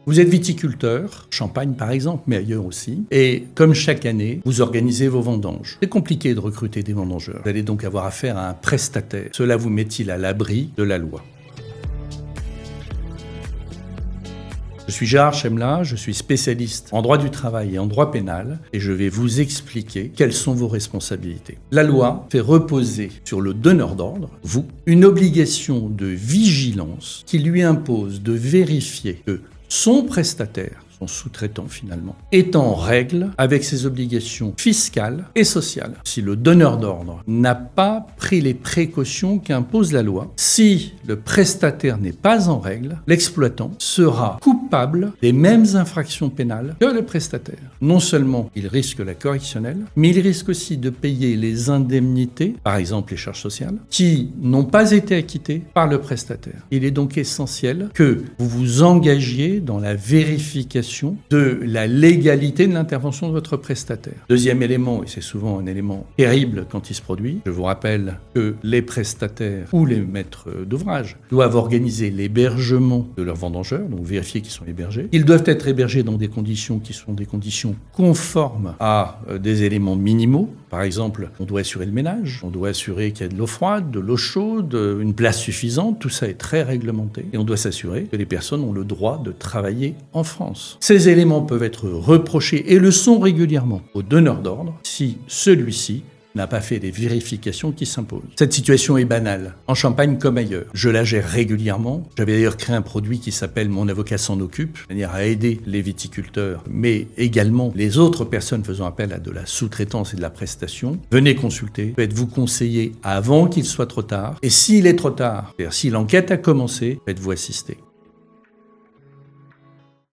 Vous êtes viticulteur, Champagne par exemple, mais ailleurs aussi, et comme chaque année, vous organisez vos vendanges. C'est compliqué de recruter des vendangeurs. Vous allez donc avoir affaire à un prestataire. Cela vous met-il à l'abri de la loi? Je suis Gérard Chemla, je suis spécialiste en droit du travail et en droit pénal et je vais vous expliquer quelles sont vos responsabilités. La loi fait reposer sur le donneur d'ordre, vous, une obligation de vigilance qui lui impose de vérifier que son prestataire, son sous-traitant finalement, est en règle avec ses obligations fiscales et sociales. Si le donneur d'ordre n'a pas pris les précautions qu'impose la loi, si le prestataire n'est pas en règle, l'exploitant sera coupable des mêmes infractions pénales que le prestataire. Non seulement il risque la correctionnelle, mais il risque aussi de payer les indemnités, par exemple les charges sociales, qui n'ont pas été acquittées par le prestataire. Il est donc essentiel que vous vous engagiez dans la vérification de la légalité de l'intervention de votre prestataire. Deuxième élément, et c'est souvent un élément terrible quand il se produit, je vous rappelle que les prestataires ou les maîtres d'ouvrage doivent organiser l'hébergement de leurs vendangeurs, donc vérifier qu'ils sont hébergés. Ils doivent être hébergés dans des conditions qui sont des conditions conformes à des éléments minimaux. Par exemple, on doit assurer le ménage, on doit assurer qu'il y a de l'eau froide, de l'eau chaude, une place suffisante, tout ça est très réglementé. Et on doit s'assurer que les personnes ont le droit de travailler en France. Ces éléments peuvent être reprochés et le sont régulièrement au donneur d'ordre si celui-ci n'a pas fait les vérifications qui s'imposent. Cette situation est banale, en Champagne comme ailleurs. Je la gère régulièrement. J'avais d'ailleurs créé un produit qui s'appelle « Mon avocat s'en occupe », de manière à aider les viticulteurs, mais également les autres personnes faisant appel à de la sous-traitance et de la prestation. Venez consulter, faites-vous conseiller avant qu'il soit trop tard. Et s'il est trop tard, c'est-à-dire si l'enquête a commencé, faites-vous assister.